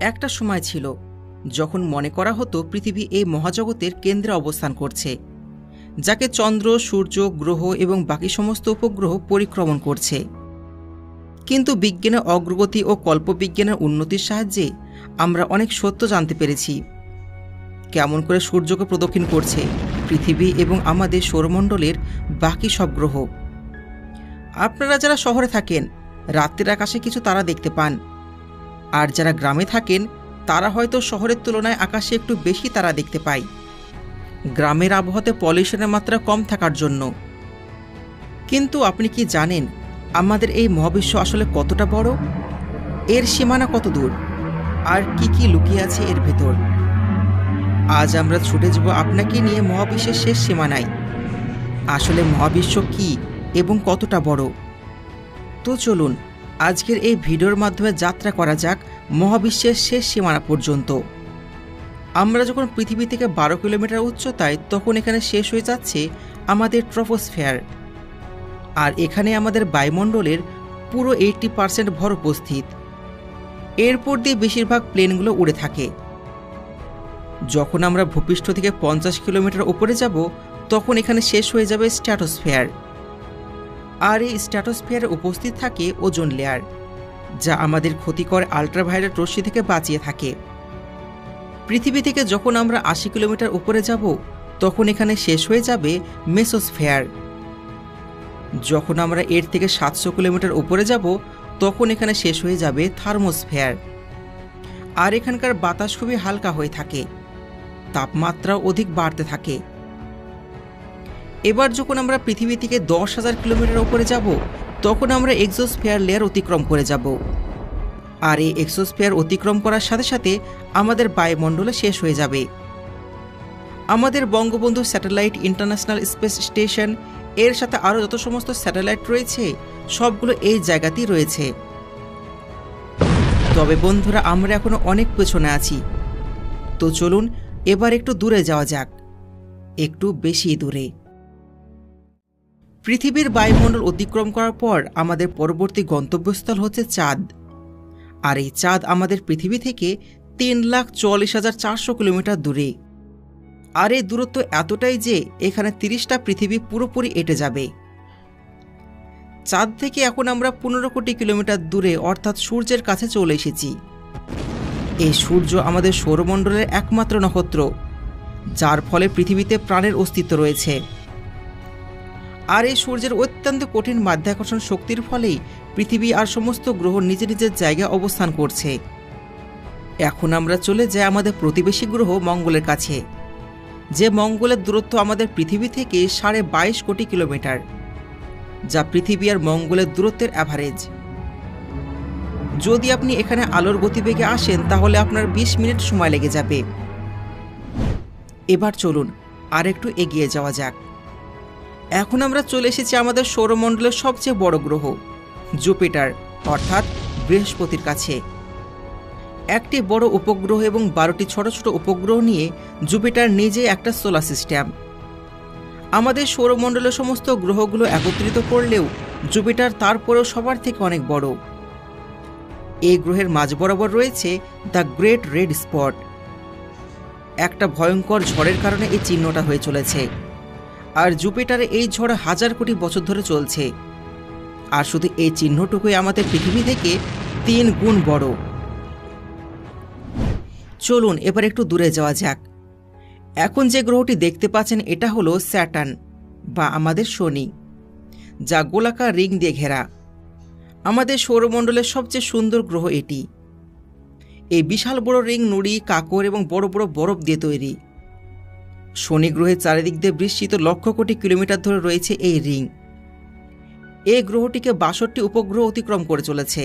একটা সময় ছিল যখন মনে করা হতো পৃথিবী এই মহাজগতের কেন্দ্রে অবস্থান করছে, যাকে চন্দ্র, সূর্য, গ্রহ এবং বাকি সমস্ত উপগ্রহ পরিক্রমণ করছে। কিন্তু বিজ্ঞানের অগ্রগতি ও কল্পবিজ্ঞানের উন্নতির সাহায্যে আমরা অনেক সত্য জানতে পেরেছি। কেমন করে সূর্যকে প্রদক্ষিণ করছে পৃথিবী এবং আমাদের সৌরমণ্ডলের বাকি সব গ্রহ। আপনারা যারা শহরে থাকেন রাত্রির আকাশে কিছু তারা দেখতে পান, আর যারা গ্রামে থাকেন তারা হয়তো শহরের তুলনায় আকাশে একটু বেশি তারা দেখতে পায়, গ্রামের আবহাওয়াতে পলিউশনের মাত্রা কম থাকার জন্য। কিন্তু আপনি কি জানেন আমাদের এই মহাবিশ্ব আসলে কতটা বড়, এর সীমানা কত দূর, আর কি কি লুকিয়ে আছে এর ভেতর? আজ আমরা ছুটে যাব আপনাকে নিয়ে মহাবিশ্বের শেষ সীমানায়। আসলে মহাবিশ্ব কি এবং কতটা বড়? তো চলুন আজকের এই ভিডিওর মাধ্যমে যাত্রা করা যাক মহাবিশ্বের শেষ সীমানা পর্যন্ত। আমরা যখন পৃথিবী থেকে 12 কিলোমিটার উচ্চতায়, তখন এখানে শেষ হয়ে যাচ্ছে আমাদের ট্রপোস্ফিয়ার। আর এখানে আমাদের বায়ুমণ্ডলের পুরো 80% ভর উপস্থিত। এরপর দিয়ে বেশিরভাগ প্লেনগুলো উড়ে থাকে। যখন আমরা ভূপৃষ্ঠ থেকে 50 কিলোমিটার উপরে যাব, তখন এখানে শেষ হয়ে যাবে স্ট্র্যাটোস্ফিয়ার। আর এই স্ট্র্যাটোস্ফিয়ারে উপস্থিত থাকে ওজোন লেয়ার, যা আমাদের ক্ষতিকর আল্ট্রাভায়োলেট রশ্মি থেকে বাঁচিয়ে থাকে। পৃথিবী থেকে যখন আমরা 80 কিলোমিটার উপরে যাব, তখন এখানে শেষ হয়ে যাবে মেসোস্ফিয়ার। যখন আমরা এর থেকে 700 কিলোমিটার উপরে যাব, তখন এখানে শেষ হয়ে যাবে থার্মোস্ফিয়ার। আর এখানকার বাতাস খুবই হালকা হয়ে থাকে, তাপমাত্রাও অধিক বাড়তে থাকে। এবার যখন আমরা পৃথিবী থেকে 10,000 কিলোমিটার উপরে যাব, তখন আমরা এক্সোস্ফিয়ার লেয়ার অতিক্রম করে যাব। আর এই এক্সোস্ফিয়ার অতিক্রম করার সাথে সাথে আমাদের বায়ুমণ্ডলে শেষ হয়ে যাবে। আমাদের Bangabandhu satellite international space station, এর সাথে আরও যত সমস্ত স্যাটেলাইট রয়েছে সবগুলো এই জায়গাতেই রয়েছে। তবে বন্ধুরা, আমরা এখনো অনেক পেছনে আছি। তো চলুন এবার একটু দূরে যাওয়া যাক, একটু বেশি দূরে। পৃথিবীর বায়ুমণ্ডল অতিক্রম করার পর আমাদের পরবর্তী গন্তব্যস্থল হচ্ছে চাঁদ। আর এই চাঁদ আমাদের পৃথিবী থেকে 3,44,400 কিলোমিটার দূরে। আর এই দূরত্ব এতটাই যে এখানে 30টা পৃথিবী পুরোপুরি এঁটে যাবে। চাঁদ থেকে এখন আমরা 15 কোটি কিলোমিটার দূরে, অর্থাৎ সূর্যের কাছে চলে এসেছি। এই সূর্য আমাদের সৌরমণ্ডলের একমাত্র নক্ষত্র, যার ফলে পৃথিবীতে প্রাণের অস্তিত্ব রয়েছে। আর এই সূর্যের অত্যন্ত কঠিন মাধ্যাকর্ষণ শক্তির ফলেই পৃথিবী আর সমস্ত গ্রহ নিজের নিজের জায়গায় অবস্থান করছে। এখন আমরা চলে যাই আমাদের প্রতিবেশী গ্রহ মঙ্গলের কাছে, যে মঙ্গলের দূরত্ব আমাদের পৃথিবী থেকে 22.5 কোটি কিলোমিটার, যা পৃথিবী আর মঙ্গলের দূরত্বের অ্যাভারেজ। যদি আপনি এখানে আলোর গতিবেগে আসেন তাহলে আপনার 20 মিনিট সময় লেগে যাবে। এবার চলুন আর একটু এগিয়ে যাওয়া যাক। এখন আমরা চলে এসেছি আমাদের সৌরমণ্ডলের সবচেয়ে বড় গ্রহ জুপিটার, অর্থাৎ বৃহস্পতির কাছে। একটি বড় উপগ্রহ এবং 12টি ছোট ছোট উপগ্রহ নিয়ে জুপিটার নিজেই একটা সোলার সিস্টেম। আমাদের সৌরমণ্ডলের সমস্ত গ্রহগুলো একত্রিত করলেও জুপিটার তারপরেও সবার থেকে অনেক বড়। এই গ্রহের মাঝ বরাবর রয়েছে দ্য গ্রেট রেড স্পট। একটা ভয়ঙ্কর ঝড়ের কারণে এই চিহ্নটা হয়ে চলেছে। আর জুপিটারে এই ঝড় 1000 কোটি বছর ধরে চলছে। আর শুধু এই চিহ্নটুকুই আমাদের পৃথিবী থেকে 3 গুণ বড়। চলুন এবার একটু দূরে যাওয়া যাক। এখন যে গ্রহটি দেখতে পাচ্ছেন এটা হলো স্যাটার্ন বা আমাদের শনি, যা গোলাকার রিং দিয়ে ঘেরা। আমাদের সৌরমণ্ডলের সবচেয়ে সুন্দর গ্রহ এটি। এই বিশাল বড় রিং নুড়ি, কাঁকর এবং বড় বড় বরফ দিয়ে তৈরি। শনি গ্রহের চারিদিক দিয়ে বিস্তৃত লক্ষ কোটি কিলোমিটার ধরে রয়েছে এই রিং। এই গ্রহটিকে 62টি উপগ্রহ অতিক্রম করে চলেছে।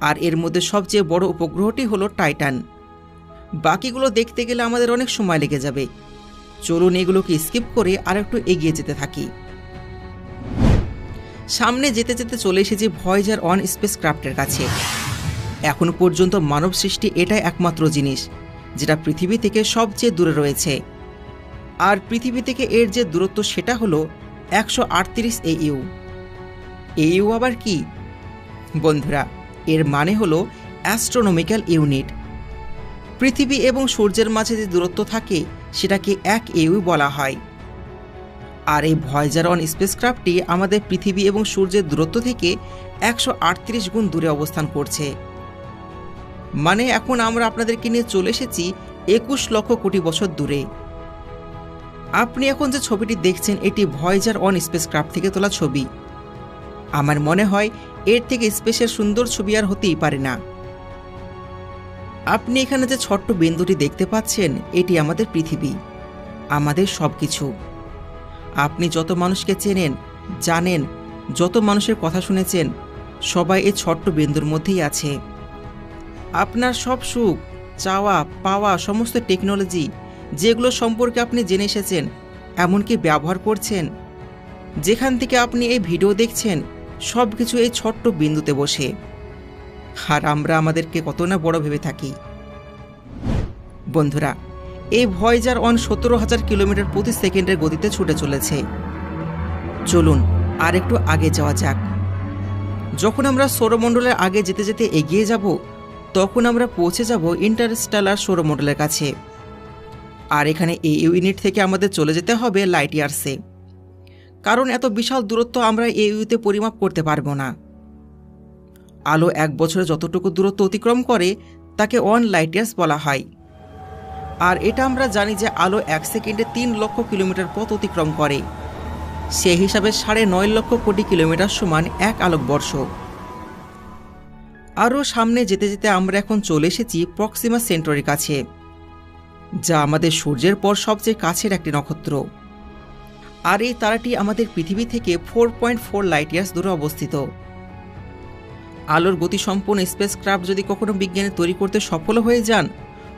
আর এর মধ্যে সবচেয়ে বড় উপগ্রহটি হলো টাইটান। বাকিগুলো দেখতে গেলে আমাদের অনেক সময় লেগে যাবে। চলুন এগুলোকে স্কিপ করে আর একটু এগিয়ে যেতে থাকি। সামনে যেতে যেতে চলে এসেছি ভয়েজার 1 স্পেসক্রাফটের কাছে। এখন পর্যন্ত মানব সৃষ্টি এটাই একমাত্র জিনিস যেটা পৃথিবী থেকে সবচেয়ে দূরে রয়েছে। আর পৃথিবী থেকে এর যে দূরত্ব সেটা হলো 138 AU। AU আবার কি বন্ধুরা? এর মানে হলো অ্যাস্ট্রোনমিক্যাল ইউনিট, পৃথিবী এবং সূর্যের মাঝে যে দূরত্ব থাকে সেটাকে 1 AU বলা হয়। আর এই ভয়েজার 1 স্পেসক্রাফটটি আমাদের পৃথিবী এবং সূর্যের দূরত্ব থেকে 138 গুণ দূরে অবস্থান করছে। মানে এখন আমরা আপনাদেরকে নিয়ে চলে এসেছি 21 লক্ষ কোটি বছর দূরে। আপনি এখন যে ছবিটি দেখছেন এটি ভয়েজার 1 স্পেসক্রাফট থেকে তোলা ছবি। আমার মনে হয় এর থেকে স্পেসের সুন্দর ছবি আর হতেই পারে না। আপনি এখানে যে ছোট্ট বিন্দুটি দেখতে পাচ্ছেন এটি আমাদের পৃথিবী, আমাদের সবকিছু। আপনি যত মানুষকে চেনেন, জানেন, যত মানুষের কথা শুনেছেন, সবাই এই ছোট্ট বিন্দুর মধ্যেই আছে। আপনার সব সুখ, চাওয়া পাওয়া, সমস্ত টেকনোলজি যেগুলো সম্পর্কে আপনি জেনে এসেছেন, এমনকি ব্যবহার করছেন, যেখান থেকে আপনি এই ভিডিও দেখছেন, সব কিছু এই ছোট্ট বিন্দুতে বসে। আর আমরা আমাদেরকে কত না বড় ভেবে থাকি। বন্ধুরা, এই ভয়েজার 1 17,000 কিলোমিটার প্রতি সেকেন্ডের গতিতে ছুটে চলেছে। চলুন আর একটু আগে যাওয়া যাক। যখন আমরা সৌরমণ্ডলের আগে যেতে যেতে এগিয়ে যাব, তখন আমরা পৌঁছে যাব ইন্টারস্টেলার সৌরমণ্ডলের কাছে। আর এখানে এই ইউনিট থেকে আমাদের চলে যেতে হবে লাইট ইয়ার্সে, কারণ এত বিশাল দূরত্ব আমরা এইউতে পরিমাপ করতে পারবো না। আলো 1 বছরে যতটুকু দূরত্ব অতিক্রম করে তাকে 1 লাইট ইয়ার্স বলা হয়। আর এটা আমরা জানি যে আলো 1 সেকেন্ডে 3 লক্ষ কিলোমিটার পথ অতিক্রম করে। সেই হিসাবে 9.5 লক্ষ কোটি কিলোমিটার সমান 1 আলোকবর্ষ। আরও সামনে যেতে যেতে আমরা এখন চলে এসেছি প্রক্সিমা সেন্টারির কাছে, যা আমাদের সূর্যের পর সবচেয়ে কাছের একটি নক্ষত্র। আর এই তারাটি আমাদের পৃথিবী থেকে 4.4 লাইট ইয়ার্স দূরে অবস্থিত। আলোর গতিসম্পন্ন স্পেসক্রাফট যদি কখনো বিজ্ঞানী তৈরি করতে সফল হয়ে যান,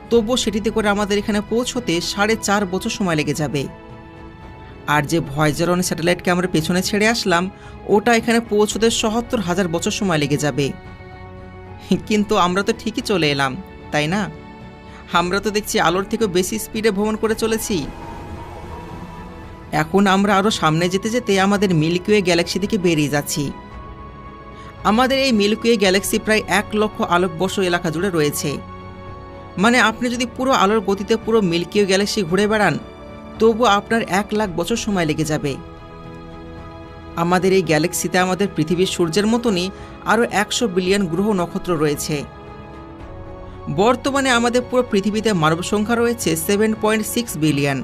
তবুও সেটিতে করে আমাদের এখানে পৌঁছতে 4.5 বছর সময় লেগে যাবে। আর যে ভয়েজার 1 স্যাটেলাইটকে আমরা পেছনে ছেড়ে আসলাম, ওটা এখানে পৌঁছতে 77,000 বছর সময় লেগে যাবে। কিন্তু আমরা তো ঠিকই চলে এলাম, তাই না? আমরা তো দেখছি আলোর থেকেও বেশি স্পিডে ভ্রমণ করে চলেছি। এখন আমরা আরও সামনে যেতে যেতে আমাদের মিল্কি ওয়ে গ্যালাক্সি থেকে বেরিয়ে যাচ্ছি। আমাদের এই মিল্কি ওয়ে গ্যালাক্সি প্রায় 1 লক্ষ আলোকবর্ষ এলাকা জুড়ে রয়েছে। মানে আপনি যদি পুরো আলোর গতিতে পুরো মিল্কি ওয়ে গ্যালাক্সি ঘুরে বেড়ান, তবু আপনার 1 লাখ বছর সময় লেগে যাবে। আমাদের এই গ্যালাক্সিতে আমাদের পৃথিবীর সূর্যের মতনই আরও 100 বিলিয়ন গ্রহ নক্ষত্র রয়েছে। বর্তমানে আমাদের পুরো পৃথিবীতে মানব সংখ্যা রয়েছে 7.6 বিলিয়ন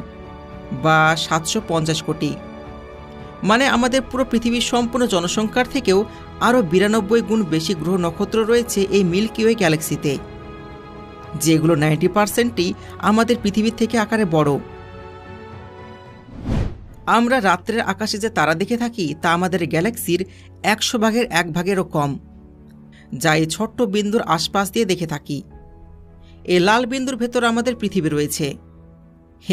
বা 750 কোটি। মানে আমাদের পুরো পৃথিবীর সম্পূর্ণ জনসংখ্যার থেকেও আরও 92 গুণ বেশি গ্রহ নক্ষত্র রয়েছে এই মিল্কি ওয়ে গ্যালাক্সিতে, যেগুলো 90%ই আমাদের পৃথিবীর থেকে আকারে বড়। আমরা রাত্রের আকাশে যে তারা দেখে থাকি তা আমাদের গ্যালাক্সির 100 ভাগের 1 ভাগেরও কম, যা এই ছোট্ট বিন্দুর আশপাশ দিয়ে দেখে থাকি। এই লাল বিন্দুর ভেতর আমাদের পৃথিবী রয়েছে,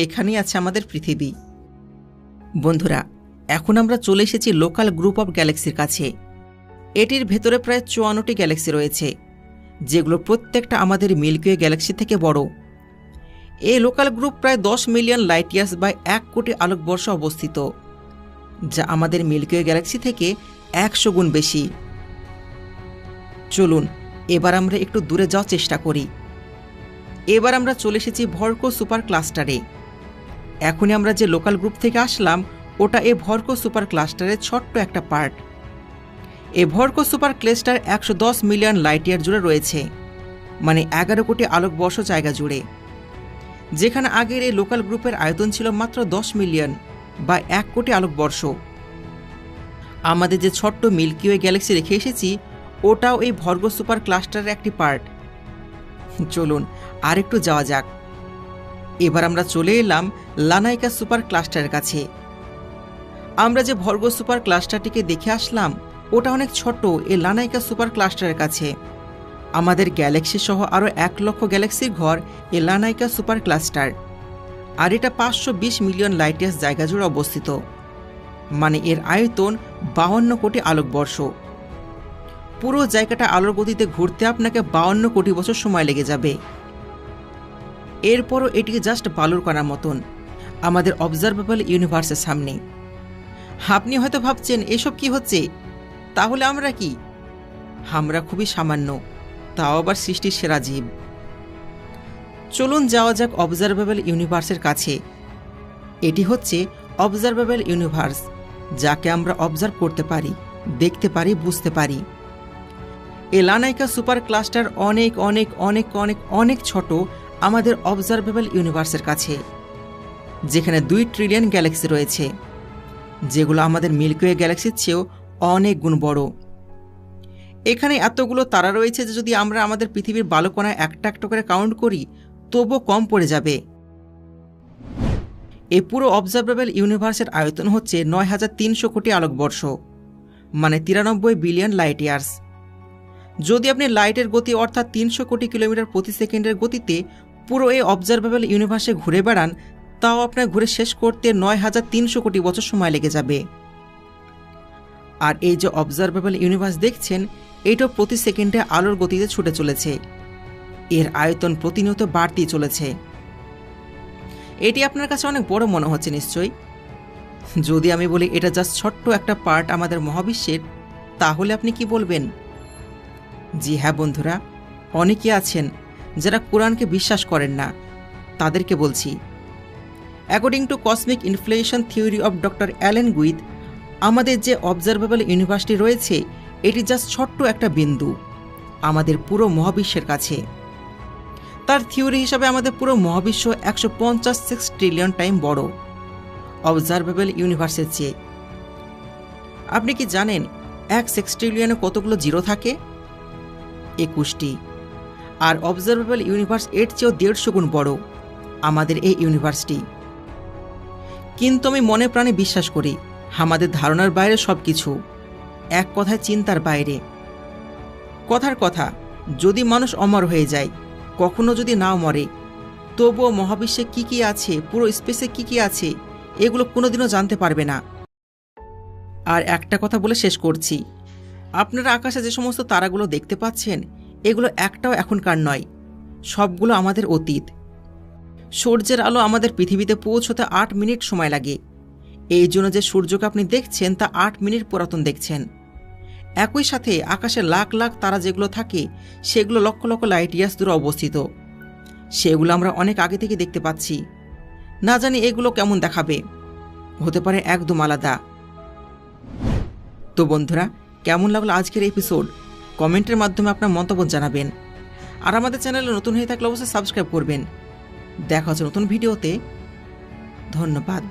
এখানেই আছে আমাদের পৃথিবী। বন্ধুরা, এখন আমরা চলে এসেছি লোকাল গ্রুপ অফ গ্যালাক্সির কাছে। এটির ভেতরে প্রায় 54টি গ্যালাক্সি রয়েছে, যেগুলো প্রত্যেকটা আমাদের মিল্কি ওয়ে গ্যালাক্সি থেকে বড়। এই লোকাল গ্রুপ প্রায় 10 মিলিয়ন লাইট ইয়ার্স বা 1 কোটি আলোকবর্ষ অবস্থিত, যা আমাদের মিল্কি ওয়ে গ্যালাক্সি থেকে 100 গুণ বেশি। চলুন এবার আমরা একটু দূরে যাওয়ার চেষ্টা করি। এবার আমরা চলে এসেছি ভর্কো সুপার ক্লাস্টারে। এখনই আমরা যে লোকাল গ্রুপ থেকে আসলাম ওটা এই ভর্কো সুপার ক্লাস্টারের ছোট্ট একটা পার্ট। এই Virgo supercluster 110 million light year জুড়ে রয়েছে, মানে 11 কোটি আলোকবর্ষ জায়গা জুড়ে, যেখানে আগের এই লোকাল গ্রুপের আয়তন ছিল মাত্র 10 মিলিয়ন বা 1 কোটি আলোকবর্ষ। আমাদের যে ছোট্ট মিল্কি ওয়ে গ্যালাক্সি রেখে এসেছি ওটাও এই ভর্কো সুপার ক্লাস্টারের একটি পার্ট। চলুন আর একটু যাওয়া যাক। এবার আমরা চলে এলাম লানাইকা সুপার ক্লাস্টারের কাছে। আমরা যে ভর্কো সুপার ক্লাস্টারটিকে দেখে আসলাম ওটা অনেক ছোট এই লানাইকা সুপার ক্লাস্টারের কাছে। আমাদের গ্যালাক্সি সহ আরও 1 লক্ষ গ্যালাক্সির ঘর এই লানাইকা সুপার ক্লাস্টার। আর এটা 520 মিলিয়ন লাইট ইয়ার্স জায়গা জুড়ে অবস্থিত, মানে এর আয়তন 52 কোটি আলোকবর্ষ। পুরো জায়গাটা আলোর গতিতে ঘুরতে আপনাকে 52 কোটি বছর সময় লেগে যাবে। এরপরও এটিকে জাস্ট বালুর কণার মতন আমাদের অবজারভেবল ইউনিভার্সের সামনে। আপনি হয়তো ভাবছেন এসব কি হচ্ছে, তাহলে আমরা কি? আমরা খুবই সামান্য, তাও আবার সৃষ্টির সেরা জীব। চলুন যাওয়া যাক অবজারভেবল ইউনিভার্সের কাছে। এটি হচ্ছে অবজারভেবল ইউনিভার্স, যাকে আমরা অবজার্ভ করতে পারি, দেখতে পারি, বুঝতে পারি। এই লানাইকা সুপার ক্লাস্টার অনেক অনেক অনেক অনেক অনেক ছোট আমাদের অবজারভেবল ইউনিভার্সের কাছে, যেখানে 2 ট্রিলিয়ন গ্যালাক্সি রয়েছে, যেগুলো আমাদের মিল্কি ওয়ে গ্যালাক্সির চেয়েও অনেক গুণ বড়। এখানে এতগুলো তারা রয়েছে যে যদি আমরা আমাদের পৃথিবীর বালুকণায় একটা একটা করে কাউন্ট করি তবুও কম পড়ে যাবে। এই পুরো অবজারভেবল ইউনিভার্সের আয়তন হচ্ছে ৯,৩০০ কোটি আলোকবর্ষ, মানে ৯৩ বিলিয়ন লাইট ইয়ার্স। যদি আপনি লাইটের গতি অর্থাৎ ৩০০ কোটি কিলোমিটার প্রতি সেকেন্ডের গতিতে পুরো এই অবজারভেবল ইউনিভার্সে ঘুরে বেড়ান, তাও আপনার ঘুরে শেষ করতে ৯,৩০০ কোটি বছর সময় লেগে যাবে। আর এই যে অবজারভেবল ইউনিভার্স দেখছেন, এইটা প্রতি সেকেন্ডে আলোর গতিতে ছুটে চলেছে। এর আয়তন প্রতিনিয়ত বাড়তেই চলেছে। এটি আপনার কাছে অনেক বড় মনে হচ্ছে নিশ্চয়ই। যদি আমি বলি এটা জাস্ট ছোট্ট একটা পার্ট আমাদের মহাবিশ্বের, তাহলে আপনি কি বলবেন? জি হ্যাঁ বন্ধুরা, অনেকে আছেন যারা কোরআনকে বিশ্বাস করেন না, তাদেরকে বলছি। According to cosmic inflation theory of doctor Alan Guth, আমাদের যে অবজারভেবল ইউনিভার্সটি রয়েছে এটি জাস্ট ছোট্ট একটা বিন্দু আমাদের পুরো মহাবিশ্বের কাছে। তার থিওরি হিসাবে আমাদের পুরো মহাবিশ্ব 156 ট্রিলিয়ন টাইম বড় অবজারভেবল ইউনিভার্সের চেয়ে। আপনি কি জানেন 1 সেক্সট্রিলিয়নে কতগুলো জিরো থাকে? 21টি। আর অবজারভেবল ইউনিভার্স এর চেয়েও 150 গুণ বড় আমাদের এই ইউনিভার্সটি। কিন্তু আমি মনে প্রাণে বিশ্বাস করি আমাদের ধারণার বাইরে সব কিছু, এক কথায় চিন্তার বাইরে। কথার কথা, যদি মানুষ অমর হয়ে যায়, কখনো যদি নাও মরে, তবুও মহাবিশ্বে কি কি আছে, পুরো স্পেসে কি কি আছে, এগুলো কোনোদিনও জানতে পারবে না। আর একটা কথা বলে শেষ করছি, আপনারা আকাশে যে সমস্ত তারাগুলো দেখতে পাচ্ছেন, এগুলো একটাও এখনকার নয়, সবগুলো আমাদের অতীত। সূর্যের আলো আমাদের পৃথিবীতে পৌঁছতে 8 মিনিট সময় লাগে। এই জন্য যে সূর্যকে আপনি দেখছেন তা 8 মিনিট পুরাতন দেখছেন। একই সাথে আকাশে লাখ লাখ তারা যেগুলো থাকে সেগুলো লক্ষ লক্ষ লাইট ইয়ার্স দূরে অবস্থিত। সেগুলো আমরা অনেক আগে থেকে দেখতে পাচ্ছি। না জানি এগুলো কেমন দেখাবে, হতে পারে একদম আলাদা। তো বন্ধুরা, কেমন লাগলো আজকের এপিসোড? কমেন্টের মাধ্যমে আপনার মন্তব্য জানাবেন। আর আমাদের চ্যানেলে নতুন হয়ে থাকলে অবশ্যই সাবস্ক্রাইব করবেন। দেখা হচ্ছে নতুন ভিডিওতে। ধন্যবাদ।